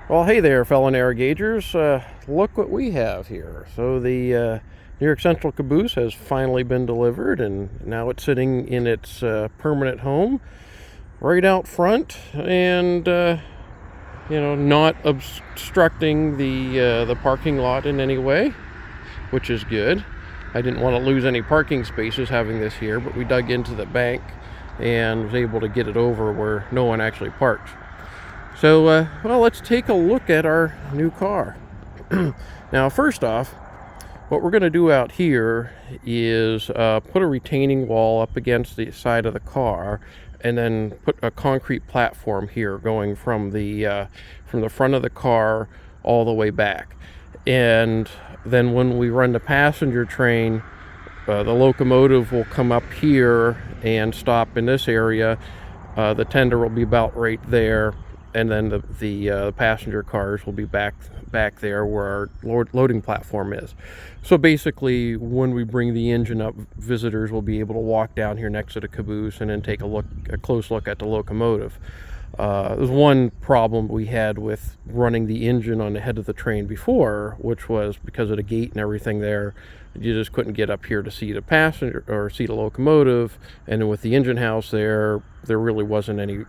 Well, hey there, fellow navigators. Look what we have here. So the New York Central Caboose has finally been delivered, and now it's sitting in its permanent home right out front, and not obstructing the parking lot in any way, which is good. I didn't want to lose any parking spaces having this here, but we dug into the bank and was able to get it over where no one actually parks. So, well, let's take a look at our new car. Now, first off, what we're going to do out here is put a retaining wall up against the side of the car, and then put a concrete platform here going from the front of the car all the way back. And then when we run the passenger train, the locomotive will come up here and stop in this area. The tender will be about right there. And then the passenger cars will be back there where our loading platform is. So basically, when we bring the engine up, visitors will be able to walk down here next to the caboose and then take a close look at the locomotive. There's one problem we had with running the engine on the head of the train before, which was because of the gate and everything there, you just couldn't get up here to see the passenger or see the locomotive. And then with the engine house there really wasn't any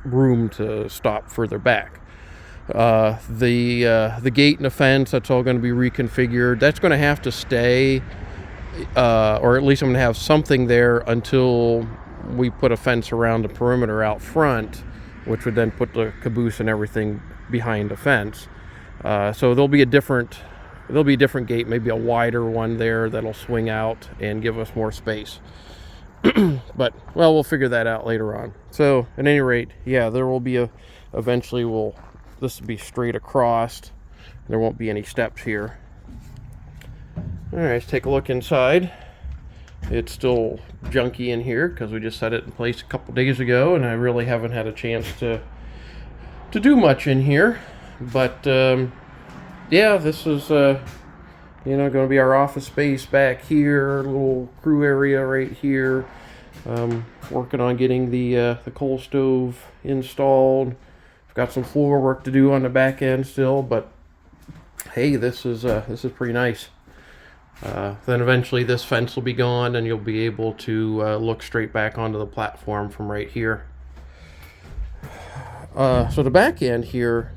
room to stop further back. The gate and the fence, that's all going to be reconfigured. That's going to have to stay, or at least I'm going to have something there until we put a fence around the perimeter out front, which would then put the caboose and everything behind the fence. So there'll be a different gate, maybe a wider one there that'll swing out and give us more space. But, well, we'll figure that out later on. So, at any rate, yeah, there will be eventually this will be straight across. There won't be any steps here. All right, let's take a look inside. It's still junky in here because we just set it in place a couple days ago, and I really haven't had a chance to do much in here. But, yeah, this is going to be our office space back here, little crew area right here. Working on getting the coal stove installed. I've got some floor work to do on the back end still, but hey, this is pretty nice. Then eventually this fence will be gone, and you'll be able to look straight back onto the platform from right here. So the back end here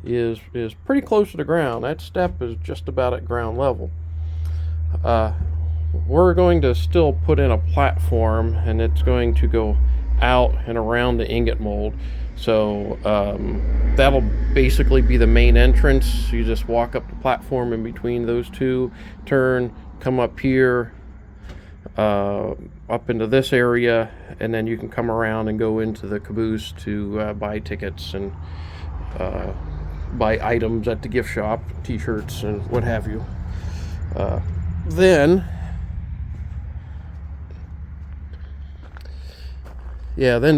is pretty close to the ground. That step is just about at ground level. We're going to still put in a platform, and it's going to go out and around the ingot mold. So that'll basically be the main entrance. You just walk up the platform in between those two, turn, come up here, up into this area, and then you can come around and go into the caboose to buy tickets and buy items at the gift shop, t-shirts and what have you. Then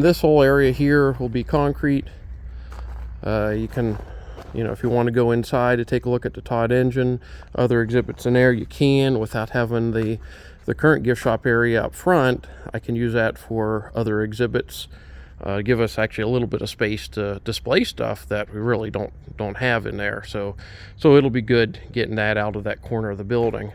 this whole area here will be concrete. You can, if you want to go inside to take a look at the Todd engine, other exhibits in there, you can, without having the current gift shop area up front. I can use that for other exhibits. Give us actually a little bit of space to display stuff that we really don't have in there. So it'll be good getting that out of that corner of the building.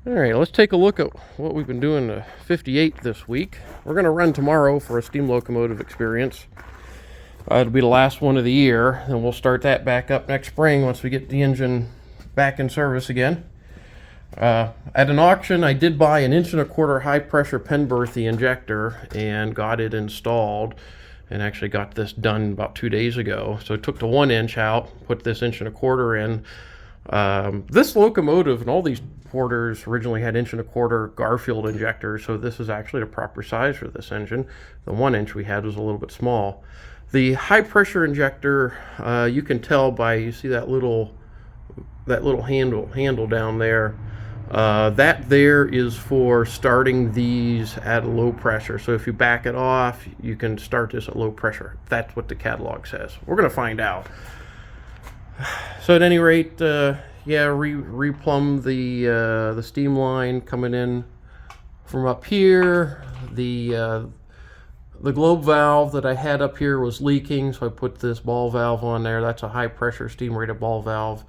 All right, let's take a look at what we've been doing to 58 this week. We're going to run tomorrow for a steam locomotive experience. It'll be the last one of the year, and we'll start that back up next spring once we get the engine back in service again. At an auction, I did buy an 1.25" high-pressure Penberthy injector and got it installed, and actually got this done about 2 days ago. So I took the 1 inch out, put this 1.25" in. This locomotive and all these Porters originally had 1.25" Garfield injectors, so this is actually the proper size for this engine. The 1 inch we had was a little bit small. The high-pressure injector, you can tell by, you see that little handle down there. That there is for starting these at low pressure. So if you back it off, you can start this at low pressure. That's what the catalog says. We're going to find out. So at any rate, replumb the steam line coming in from up here. The the globe valve that I had up here was leaking, so I put this ball valve on there. That's a high pressure steam rated ball valve.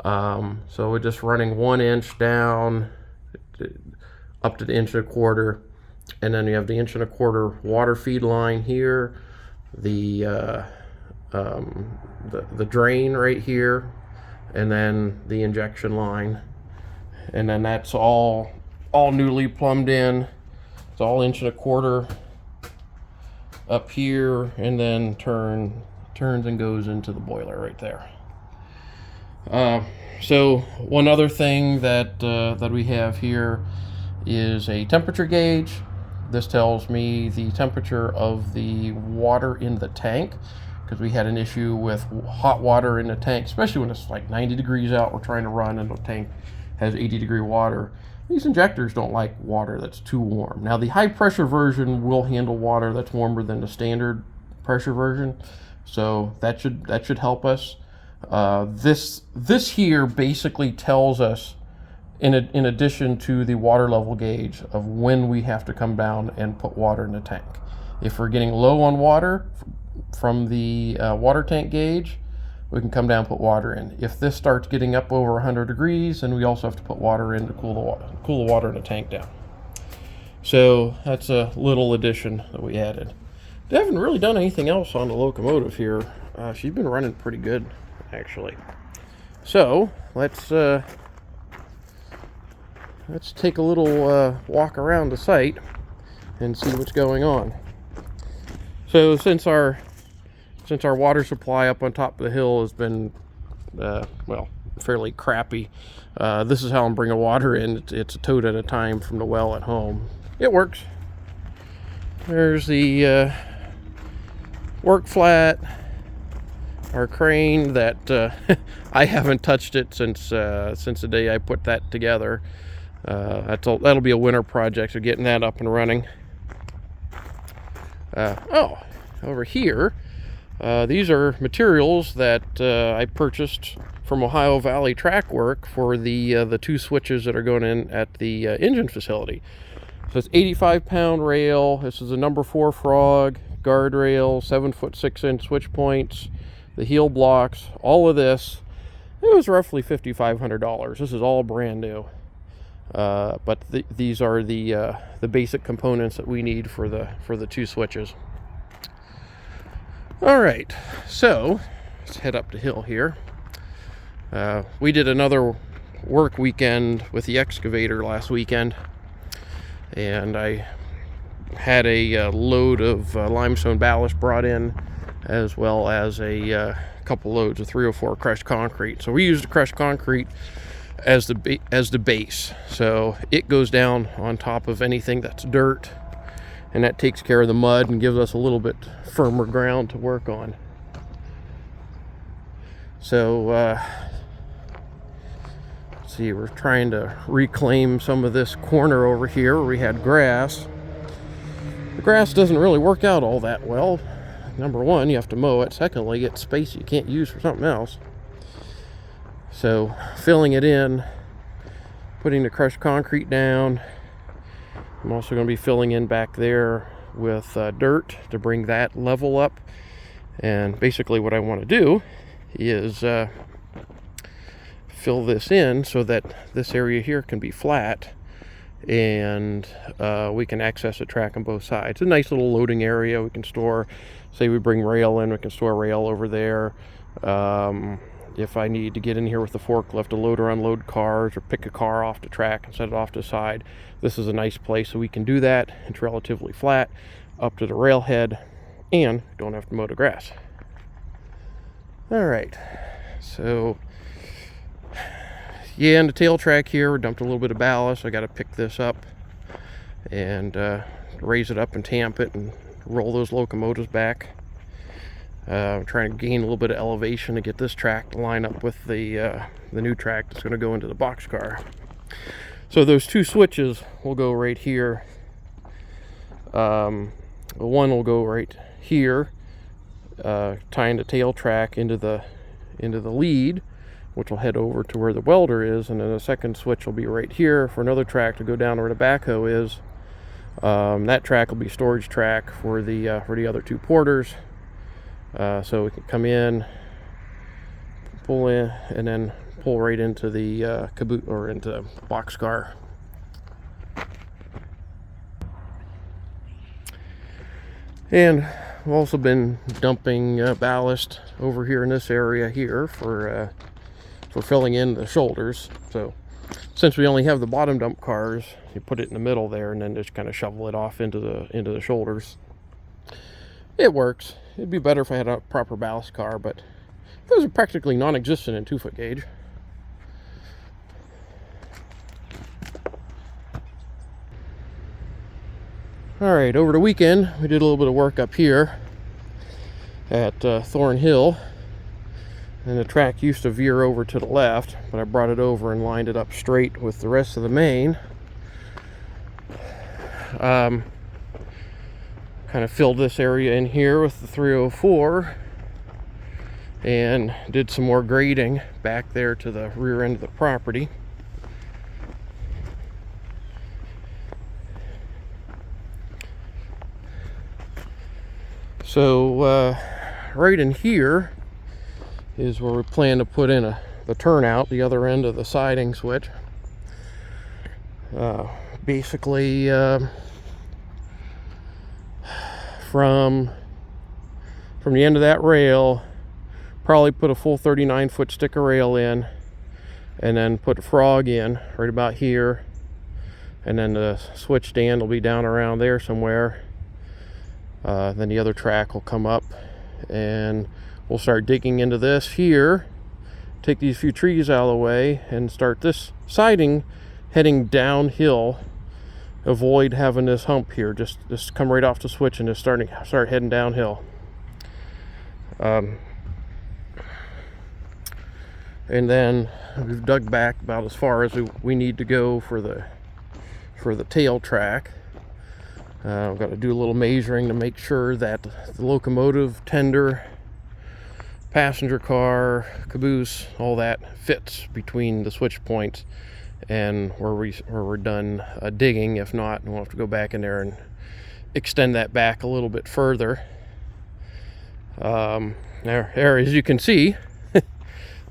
So we're just running 1 inch down up to the 1.25 inches, and then you have the 1.25 inch water feed line here, the drain right here, and then the injection line, and then that's all newly plumbed in. It's all 1.25 inches up here, and then turns and goes into the boiler right there. So one other thing that we have here is a temperature gauge. This tells me the temperature of the water in the tank, because we had an issue with hot water in the tank, especially when it's like 90 degrees out. We're trying to run and the tank has 80-degree water. These injectors don't like water that's too warm. Now the high pressure version will handle water that's warmer than the standard pressure version, so that should help us. This here basically tells us, in addition to the water level gauge, of when we have to come down and put water in the tank. If we're getting low on water from the water tank gauge, we can come down and put water in. If this starts getting up over 100 degrees, then we also have to put water in to cool the water in the tank down. So that's a little addition that we added. They haven't really done anything else on the locomotive here. She's been running pretty good, actually. So let's take a little walk around the site and see what's going on. So since our water supply up on top of the hill has been well, fairly crappy, this is how I'm bringing water in. It's a tote at a time from the well at home. It works. There's the work flat, our crane that I haven't touched it since the day I put that together. That'll be a winter project, so getting that up and running. Over here, these are materials that I purchased from Ohio Valley Track Work for the 2 switches that are going in at the engine facility. So it's 85-pound rail. This is a number 4 frog guardrail, 7-foot 6-inch switch points, the heel blocks, all of this. It was roughly $5,500. This is all brand new. But these are the basic components that we need for the 2 switches. All right, so let's head up the hill here. We did another work weekend with the excavator last weekend, and I had a load of limestone ballast brought in, as well as a couple loads of 304 crushed concrete. So we used the crushed concrete as the base, so it goes down on top of anything that's dirt, and that takes care of the mud and gives us a little bit firmer ground to work on. So let's see, we're trying to reclaim some of this corner over here where we had grass. The grass doesn't really work out all that well. Number one, you have to mow it. Secondly, it's space you can't use for something else. So filling it in, putting the crushed concrete down. I'm also going to be filling in back there with dirt to bring that level up. And basically what I want to do is fill this in so that this area here can be flat, and we can access the track on both sides. A nice little loading area. We can store, say we bring rail in, we can store rail over there. If I need to get in here with the forklift to load or unload cars, or pick a car off the track and set it off to the side, this is a nice place so we can do that. It's relatively flat up to the railhead, and don't have to mow the grass. All right, so yeah, in the tail track here, we dumped a little bit of ballast. I got to pick this up and raise it up and tamp it and roll those locomotives back. I'm trying to gain a little bit of elevation to get this track to line up with the new track that's going to go into the boxcar. So those 2 switches will go right here. One will go right here, tying the tail track into the lead, which will head over to where the welder is, and then the second switch will be right here for another track to go down where the backhoe is, That track will be storage track for the other two porters. So we can come in, pull in, and then pull right into the caboose or into the boxcar. And we've also been dumping ballast over here in this area here for filling in the shoulders. So since we only have the bottom dump cars, you put it in the middle there and then just kind of shovel it off into the shoulders. It works. It'd be better if I had a proper ballast car, but those are practically non-existent in 2-foot gauge. All right, over the weekend we did a little bit of work up here at Thorn Hill, and the track used to veer over to the left, but I brought it over and lined it up straight with the rest of the main. Kind of filled this area in here with the 304 and did some more grading back there to the rear end of the property. So right in here is where we plan to put in the turnout, the other end of the siding switch. Basically from the end of that rail, probably put a full 39-foot sticker rail in, and then put a frog in right about here, and then the switch stand will be down around there somewhere. Then the other track will come up, and we'll start digging into this here, take these few trees out of the way, and start this siding heading downhill. Avoid having this hump here. Just come right off the switch and just start heading downhill. And then we've dug back about as far as we need to go for the tail track. I've got to do a little measuring to make sure that the locomotive, tender, passenger car, caboose, all that fits between the switch points and where we're done digging. If not, we'll have to go back in there and extend that back a little bit further. There, as you can see,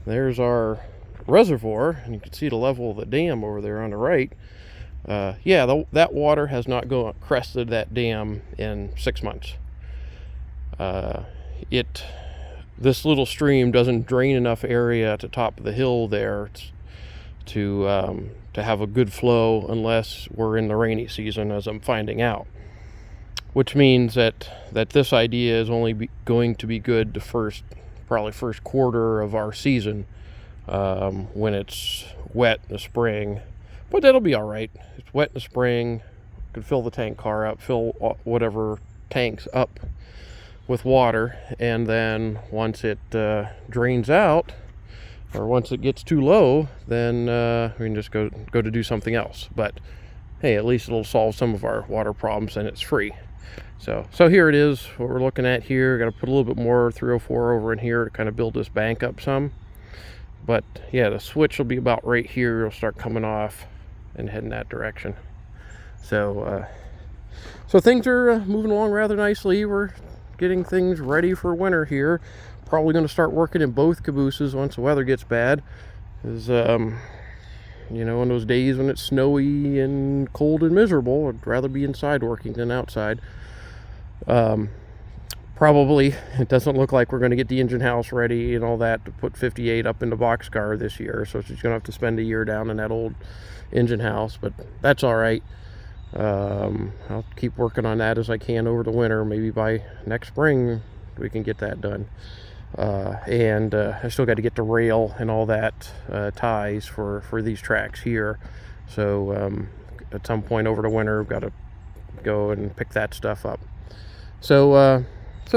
there's our reservoir, and you can see the level of the dam over there on the right. That water has not crested that dam in 6 months. This little stream doesn't drain enough area at the top of the hill there to have a good flow unless we're in the rainy season, as I'm finding out. Which means that this idea is only going to be good the probably first quarter of our season, when it's wet in the spring. But that'll be all right. It's wet in the spring. Could fill the tank car up, fill whatever tanks up with water, and then once it drains out, or once it gets too low, then we can just go to do something else. But hey, at least it'll solve some of our water problems, and it's free. So here it is, what we're looking at here. Got to put a little bit more 304 over in here to kind of build this bank up some. But yeah, the switch will be about right here. It'll start coming off and heading that direction. So things are moving along rather nicely. We're getting things ready for winter here. Probably going to start working in both cabooses once the weather gets bad. Because, in those days when it's snowy and cold and miserable, I'd rather be inside working than outside. Probably, it doesn't look like we're going to get the engine house ready and all that to put 58 up in the boxcar this year. So she's going to have to spend a year down in that old engine house, but that's all right. I'll keep working on that as I can over the winter. Maybe by next spring we can get that done. And I still got to get the rail and all that ties for these tracks here. So at some point over the winter, I've got to go and pick that stuff up. So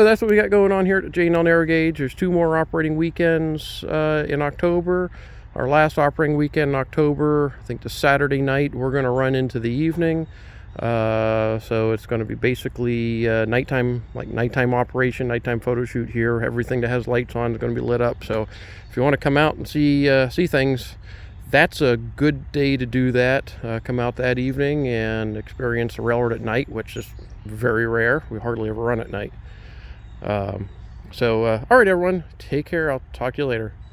that's what we got going on here at J&L Narrow Gauge. There's 2 more operating weekends in October. Our last operating weekend in October, I think the Saturday night, we're going to run into the evening. So it's going to be basically nighttime operation, nighttime photo shoot here. Everything that has lights on is going to be lit up. So if you want to come out and see things, that's a good day to do that. Come out that evening and experience the railroad at night, which is very rare. We hardly ever run at night. All right, everyone, take care. I'll talk to you later.